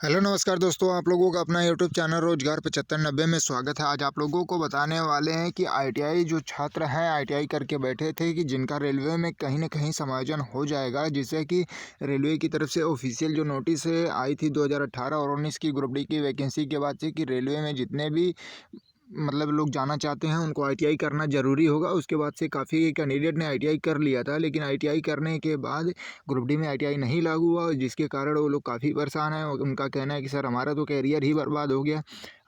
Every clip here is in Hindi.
हेलो नमस्कार दोस्तों, आप लोगों का अपना यूट्यूब चैनल रोजगार 7590 में स्वागत है। आज आप लोगों को बताने वाले हैं कि आईटीआई जो छात्र हैं आईटीआई करके बैठे थे कि जिनका रेलवे में कहीं न कहीं समायोजन हो जाएगा, जिससे कि रेलवे की तरफ से ऑफिशियल जो नोटिस आई थी 2018 और 19 की ग्रुप डी की वैकेंसी के बाद से कि रेलवे में जितने भी मतलब लोग जाना चाहते हैं उनको आईटीआई करना ज़रूरी होगा। उसके बाद से काफ़ी कैंडिडेट ने आईटीआई कर लिया था, लेकिन आईटीआई करने के बाद ग्रुप डी में आईटीआई नहीं लागू हुआ, जिसके कारण वो लोग काफ़ी परेशान हैं। उनका कहना है कि सर हमारा तो कैरियर ही बर्बाद हो गया।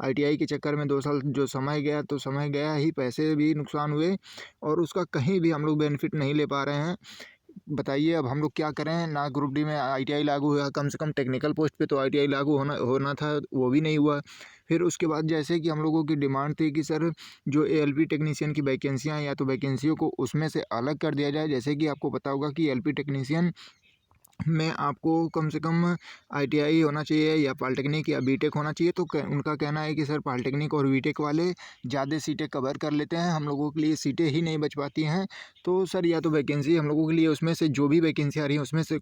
आईटीआई के चक्कर में 2 साल जो समय गया तो समय गया ही, पैसे भी नुकसान हुए और उसका कहीं भी हम लोग बेनिफिट नहीं ले पा रहे हैं। बताइए अब हम लोग क्या करें? ना ग्रुप डी में आईटीआई लागू हुआ, कम से कम टेक्निकल पोस्ट पे तो आईटीआई लागू होना होना था, वो भी नहीं हुआ। फिर उसके बाद जैसे कि हम लोगों की डिमांड थी कि सर जो एएलपी टेक्नीशियन की वैकेंसियाँ हैं या तो वैकेंसियों को उसमें से अलग कर दिया जाए। जैसे कि आपको पता होगा कि एएलपी टेक्नीशियन में आपको कम से कम आईटीआई होना चाहिए या पॉलिटेक्निक या बीटेक होना चाहिए। तो उनका कहना है कि सर पॉलिटेक्निक और बीटेक वाले ज़्यादा सीटें कवर कर लेते हैं, हम लोगों के लिए सीटें ही नहीं बच पाती हैं। तो सर या तो वैकेंसी हम लोगों के लिए उसमें से जो भी वैकेंसी आ रही हैं उसमें से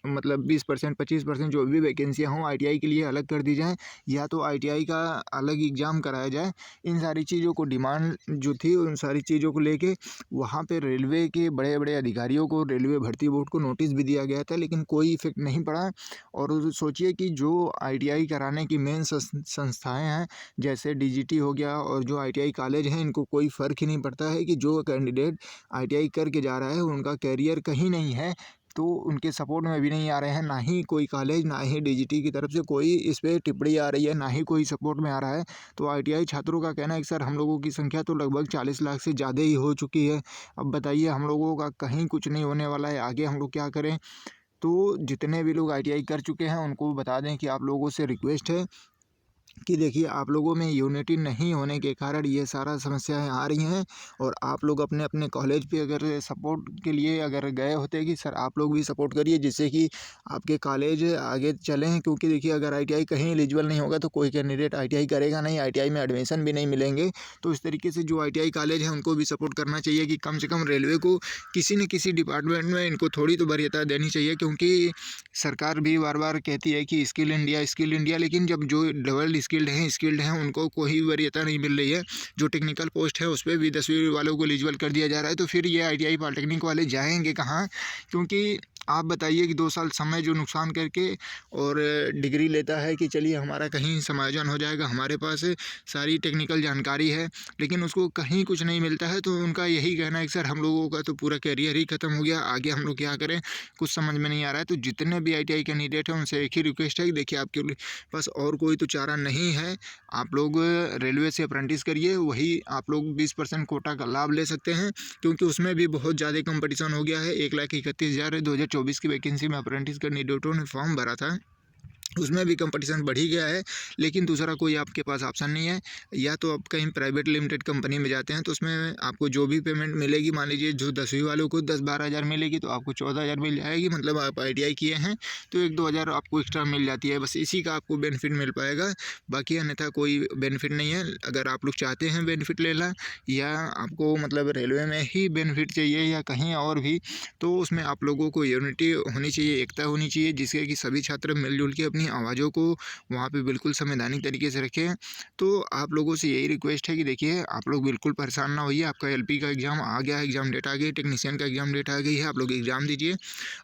मतलब 20% 25% जो भी वैकेंसियाँ हों आईटीआई के लिए अलग कर दी जाएँ, या तो आईटीआई का अलग एग्ज़ाम कराया जाए। इन सारी चीज़ों को डिमांड जो थी उन सारी चीज़ों को लेके वहाँ पे रेलवे के बड़े-बड़े अधिकारियों को, रेलवे भर्ती बोर्ड को नोटिस भी दिया गया था, लेकिन कोई इफ़ेक्ट नहीं पड़ा। और सोचिए कि जो आईटीआई कराने की मेन संस्थाएँ हैं, जैसे डीजीटी हो गया और जो आईटीआई कॉलेज हैं, इनको कोई फ़र्क ही नहीं पड़ता है कि जो कैंडिडेट आईटीआई करके जा रहा है, उनका करियर कहीं नहीं है, तो उनके सपोर्ट में भी नहीं आ रहे हैं। ना ही कोई कॉलेज, ना ही डीजीटी की तरफ से कोई इस पे टिप्पणी आ रही है, ना ही कोई सपोर्ट में आ रहा है। तो आईटीआई छात्रों का कहना है कि सर हम लोगों की संख्या तो लगभग 40 लाख से ज़्यादा ही हो चुकी है। अब बताइए हम लोगों का कहीं कुछ नहीं होने वाला है, आगे हम लोग क्या करें? तो जितने भी लोग आईटीआई कर चुके हैं उनको बता दें कि आप लोगों से रिक्वेस्ट है कि देखिए आप लोगों में यूनिटी नहीं होने के कारण ये सारा समस्याएं आ रही हैं। और आप लोग अपने अपने कॉलेज पे अगर सपोर्ट के लिए अगर गए होते कि सर आप लोग भी सपोर्ट करिए, जिससे कि आपके कॉलेज आगे चलें। क्योंकि देखिए अगर आईटीआई कहीं एलिजिबल नहीं होगा तो कोई कैंडिडेट आईटीआई करेगा नहीं, आईटीआई में एडमिशन भी नहीं मिलेंगे। तो इस तरीके से जो आईटीआई कॉलेज है उनको भी सपोर्ट करना चाहिए कि कम से कम रेलवे को किसी न किसी डिपार्टमेंट में इनको थोड़ी तो वरीयता देनी चाहिए। क्योंकि सरकार भी बार बार कहती है कि स्किल इंडिया, लेकिन जब जो डबल स्किल्ड हैं उनको कोई वरीयता नहीं मिल रही है। जो टेक्निकल पोस्ट है उस पर भी 10वीं वालों को एलिजिबल कर दिया जा रहा है, तो फिर ये आईटीआई पॉलिटेक्निक वाले जाएंगे कहाँ? क्योंकि आप बताइए कि 2 साल समय जो नुकसान करके और डिग्री लेता है कि चलिए हमारा कहीं समायोजन हो जाएगा, हमारे पास सारी टेक्निकल जानकारी है, लेकिन उसको कहीं कुछ नहीं मिलता है। तो उनका यही कहना है कि सर हम लोगों का तो पूरा करियर ही ख़त्म हो गया, आगे हम लोग क्या करें? कुछ समझ में नहीं आ रहा है। तो जितने भी आईटीआई कैंडिडेट हैं उनसे एक ही रिक्वेस्ट है कि देखिए आपके पास और कोई तो चारा नहीं है। आप लोग रेलवे से अप्रेंटिस करिए, वही आप लोग 20% कोटा का लाभ ले सकते हैं। क्योंकि उसमें भी बहुत ज़्यादा कंपटीशन हो गया है। 1,31,000 2024 की वैकेंसी में अप्रेंटिस कैंडिडेटों ने फॉर्म भरा था, उसमें भी कंपटीशन बढ़ ही गया है। लेकिन दूसरा कोई आपके पास ऑप्शन नहीं है। या तो आप कहीं प्राइवेट लिमिटेड कंपनी में जाते हैं तो उसमें आपको जो भी पेमेंट मिलेगी, मान लीजिए जो 10वीं वालों को 10-12 हज़ार मिलेगी तो आपको 14,000 मिल जाएगी। मतलब आप आईटीआई किए हैं तो 1-2 हज़ार आपको एक्स्ट्रा मिल जाती है, बस इसी का आपको बेनिफिट मिल पाएगा। बाकी अन्यथा कोई बेनिफिट नहीं है। अगर आप लोग चाहते हैं बेनिफिट लेना, या आपको मतलब रेलवे में ही बेनिफिट चाहिए या कहीं और भी, तो उसमें आप लोगों को यूनिटी होनी चाहिए, एकता होनी चाहिए, जिससे कि सभी छात्र मिलजुल के अपनी आवाज़ों को वहाँ पे बिल्कुल संवैधानिक तरीके से रखें। तो आप लोगों से यही रिक्वेस्ट है कि देखिए आप लोग बिल्कुल परेशान ना होइए। आपका एलपी का एग्ज़ाम आ गया है, एग्ज़ाम डेट आ गई, टेक्नीशियन का एग्ज़ाम डेट आ गई है, आप लोग एग्ज़ाम दीजिए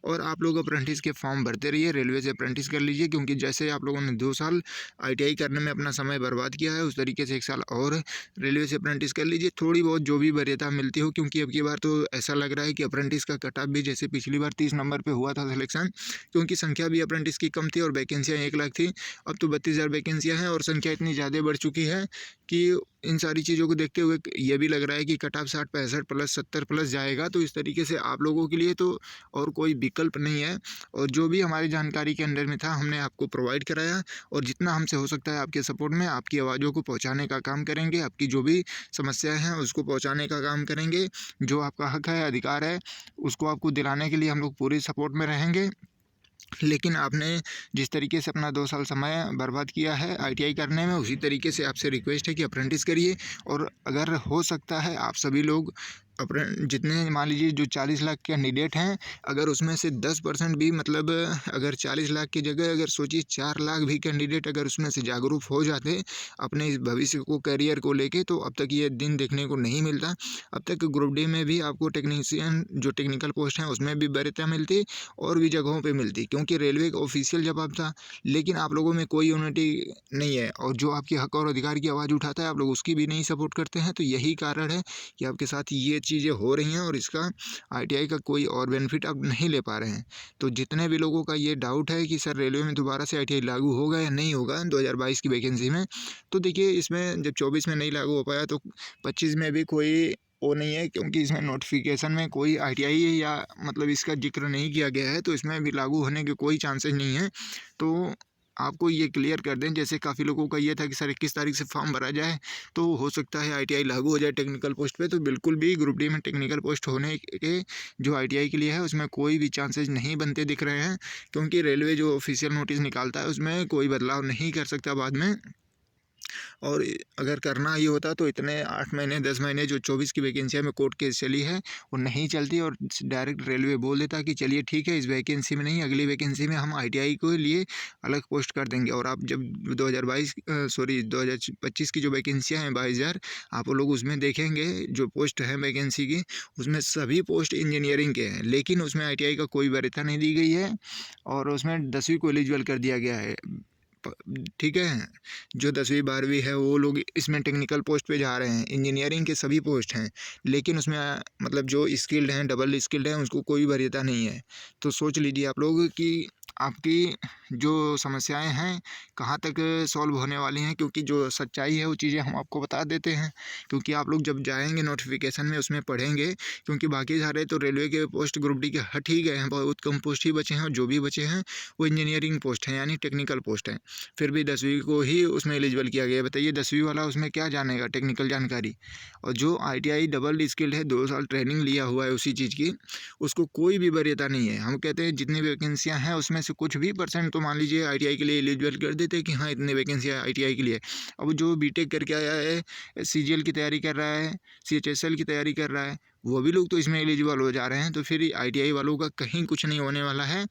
और आप लोग अप्रेंटिस के फॉर्म भरते रहिए, रेलवे से अप्रेंटिस कर लीजिए। क्योंकि जैसे आप लोगों ने 2 साल आईटीआई करने में अपना समय बर्बाद किया है, उस तरीके से 1 साल और रेलवे से अप्रेंटिस कर लीजिए, थोड़ी बहुत जो भी वरीयता मिलती हो। क्योंकि अब की बार तो ऐसा लग रहा है कि अप्रेंटिस का कट ऑफ भी जैसे पिछली बार 30 नंबर पे हुआ था सिलेक्शन, क्योंकि संख्या भी अप्रेंटिस की कम थी और वैकेंसियाँ 1 लाख थी। अब तो 32,000 वैकेंसियाँ हैं और संख्या इतनी ज़्यादा बढ़ चुकी है कि इन सारी चीज़ों को देखते हुए ये भी लग रहा है कि कट ऑफ 60, 65 प्लस 70 प्लस जाएगा। तो इस तरीके से आप लोगों के लिए तो और कोई विकल्प नहीं है। और जो भी हमारी जानकारी के अंडर में था हमने आपको प्रोवाइड कराया, और जितना हमसे हो सकता है आपके सपोर्ट में आपकी आवाज़ों को पहुंचाने का काम करेंगे, आपकी जो भी समस्याएं हैं उसको पहुंचाने का काम करेंगे। जो आपका हक है, अधिकार है, उसको आपको दिलाने के लिए हम लोग पूरी सपोर्ट में रहेंगे। लेकिन आपने जिस तरीके से अपना 2 साल समय बर्बाद किया है आईटीआई करने में, उसी तरीके से आपसे रिक्वेस्ट है कि अप्रेंटिस करिए। और अगर हो सकता है आप सभी लोग जितने मान लीजिए जो 40 लाख कैंडिडेट हैं, अगर उसमें से 10% भी मतलब अगर 40 लाख की जगह अगर सोचिए 4 लाख भी कैंडिडेट अगर उसमें से जागरूक हो जाते अपने इस भविष्य को, करियर को लेके, तो अब तक ये दिन देखने को नहीं मिलता। अब तक ग्रुप डी में भी आपको टेक्नीशियन जो टेक्निकल पोस्ट हैं उसमें भी वरीयता मिलती और भी जगहों पे मिलती, क्योंकि रेलवे का ऑफिशियल जवाब था। लेकिन आप लोगों में कोई यूनिटी नहीं है और जो आपके हक और अधिकार की आवाज़ उठाता है आप लोग उसकी भी नहीं सपोर्ट करते हैं। तो यही कारण है कि आपके साथ ये चीज़ें हो रही हैं और इसका आईटीआई का कोई और बेनिफिट आप नहीं ले पा रहे हैं। तो जितने भी लोगों का ये डाउट है कि सर रेलवे में दोबारा से आईटीआई लागू होगा या नहीं होगा 2022 की वैकेंसी में, तो देखिए इसमें जब 24 में नहीं लागू हो पाया तो 25 में भी कोई वो नहीं है, क्योंकि इसमें नोटिफिकेशन में कोई आईटीआई या मतलब इसका जिक्र नहीं किया गया है, तो इसमें भी लागू होने के कोई चांसेस नहीं है। तो आपको ये क्लियर कर दें, जैसे काफ़ी लोगों का ये था कि सर 21 तारीख से फॉर्म भरा जाए तो हो सकता है आईटीआई लागू हो जाए टेक्निकल पोस्ट पे, तो बिल्कुल भी ग्रुप डी में टेक्निकल पोस्ट होने के जो आईटीआई के लिए है उसमें कोई भी चांसेस नहीं बनते दिख रहे हैं, क्योंकि रेलवे जो ऑफिशियल नोटिस निकालता है उसमें कोई बदलाव नहीं कर सकता बाद में। और अगर करना ही होता तो इतने 8 महीने 10 महीने जो 24 की वैकेंसियाँ में कोर्ट केस चली है वो नहीं चलती और डायरेक्ट रेलवे बोल देता कि चलिए ठीक है, इस वैकेंसी में नहीं अगली वैकेंसी में हम आईटीआई के लिए अलग पोस्ट कर देंगे। और आप जब 2025 की जो वैकेंसियाँ हैं 22,000, आप लोग उसमें देखेंगे जो पोस्ट है वैकेंसी की, उसमें सभी पोस्ट इंजीनियरिंग के हैं, लेकिन उसमें आईटीआई का कोई वरीयता नहीं दी गई है और उसमें 10वीं को एलिजिबल कर दिया गया है। ठीक है, जो 10वीं 12वीं है वो लोग इसमें टेक्निकल पोस्ट पे जा रहे हैं, इंजीनियरिंग के सभी पोस्ट हैं, लेकिन उसमें मतलब जो स्किल्ड हैं, डबल स्किल्ड हैं, उसको कोई वरीयता नहीं है। तो सोच लीजिए आप लोग कि आपकी जो समस्याएं हैं कहाँ तक सॉल्व होने वाली हैं, क्योंकि जो सच्चाई है वो चीज़ें हम आपको बता देते हैं, क्योंकि आप लोग जब जाएंगे नोटिफिकेशन में उसमें पढ़ेंगे, क्योंकि बाकी सारे तो रेलवे के पोस्ट ग्रुप डी के हट ही गए हैं, बहुत कम पोस्ट ही बचे हैं और जो भी बचे हैं वो इंजीनियरिंग पोस्ट हैं यानी टेक्निकल पोस्ट हैं। फिर भी 10वीं को ही उसमें एलिजिबल किया गया है। बताइए 10वीं वाला उसमें क्या जानेगा टेक्निकल जानकारी। और जो आईटीआई डबल स्किल्ड है 2 साल ट्रेनिंग लिया हुआ है उसी चीज़ की, उसको कोई भी वरीयता नहीं है। हम कहते हैं जितनी वैकेंसियाँ हैं उसमें से कुछ भी परसेंट तो मान लीजिए आईटीआई के लिए एलिजिबल कर देते कि हाँ इतनी वैकेंसियाँ आईटीआई के लिए। अब जो बीटेक करके आया है, सीजीएल की तैयारी कर रहा है, सीएचएसएल की तैयारी कर रहा है, वो भी लोग तो इसमें एलिजिबल हो जा रहे हैं। तो फिर आईटीआई वालों का कहीं कुछ नहीं होने वाला है।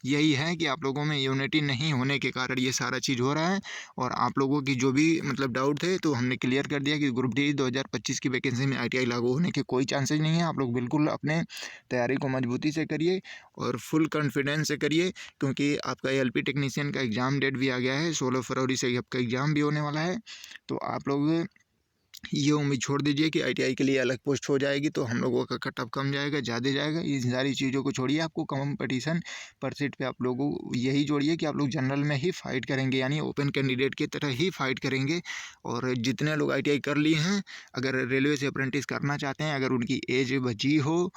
यही है कि आप लोगों में यूनिटी नहीं होने के कारण ये सारा चीज़ हो रहा है। और आप लोगों की जो भी मतलब डाउट थे तो हमने क्लियर कर दिया कि ग्रुप डी 2025 की वैकेंसी में आईटीआई लागू होने के कोई चांसेस नहीं है। आप लोग बिल्कुल अपने तैयारी को मजबूती से करिए और फुल कॉन्फिडेंस से करिए, क्योंकि आपका एलपी टेक्नीशियन का एग्ज़ाम डेट भी आ गया है, 16 फरवरी से आपका एग्ज़ाम भी होने वाला है। तो आप लोग ये उम्मीद छोड़ दीजिए कि आईटीआई के लिए अलग पोस्ट हो जाएगी तो हम लोगों का कट ऑफ कम जाएगा, ज़्यादा जाएगा। इन सारी चीज़ों को छोड़िए, आपको कंपटीशन परसेंट पे आप लोगों यही जोड़िए कि आप लोग जनरल में ही फाइट करेंगे, यानी ओपन कैंडिडेट की तरह ही फाइट करेंगे। और जितने लोग आईटीआई कर लिए हैं, अगर रेलवे से अप्रेंटिस करना चाहते हैं, अगर उनकी एज बची हो,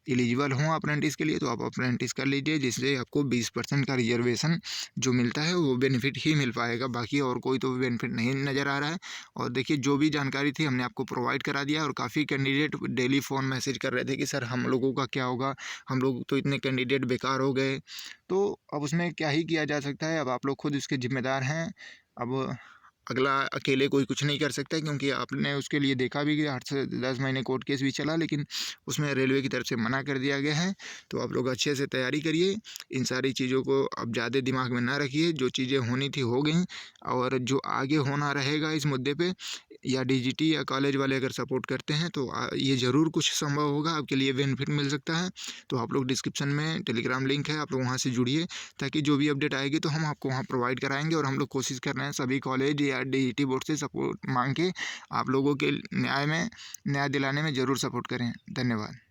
एलिजिबल हों अप्रेंटिस के लिए, तो आप अप्रेंटिस कर लीजिए, जिससे आपको 20% का रिजर्वेशन जो मिलता है वो बेनिफिट ही मिल पाएगा। बाकी और कोई तो बेनिफिट नहीं नज़र आ रहा है। और देखिए जो भी जानकारी थी हमने आपको प्रोवाइड करा दिया, और काफ़ी कैंडिडेट डेली फ़ोन मैसेज कर रहे थे कि सर हम लोगों का क्या होगा, हम लोग तो इतने कैंडिडेट बेकार हो गए। तो अब उसमें क्या ही किया जा सकता है, अब आप लोग खुद इसके ज़िम्मेदार हैं। अब अगला अकेले कोई कुछ नहीं कर सकता, क्योंकि आपने उसके लिए देखा भी कि 8 से 10 महीने कोर्ट केस भी चला, लेकिन उसमें रेलवे की तरफ से मना कर दिया गया है। तो आप लोग अच्छे से तैयारी करिए, इन सारी चीज़ों को अब ज़्यादा दिमाग में ना रखिए, जो चीज़ें होनी थी हो गई। और जो आगे होना रहेगा इस मुद्दे पे, या डीजीटी या कॉलेज वाले अगर सपोर्ट करते हैं तो ये ज़रूर कुछ संभव होगा, आपके लिए बेनिफिट मिल सकता है। तो आप लोग डिस्क्रिप्शन में टेलीग्राम लिंक है, आप लोग वहाँ से जुड़िए, ताकि जो भी अपडेट आएगी तो हम आपको वहाँ प्रोवाइड कराएंगे। और हम लोग कोशिश कर रहे हैं सभी कॉलेज या डीईटी बोर्ड से सपोर्ट मांग के आप लोगों के न्याय दिलाने में ज़रूर सपोर्ट करें। धन्यवाद।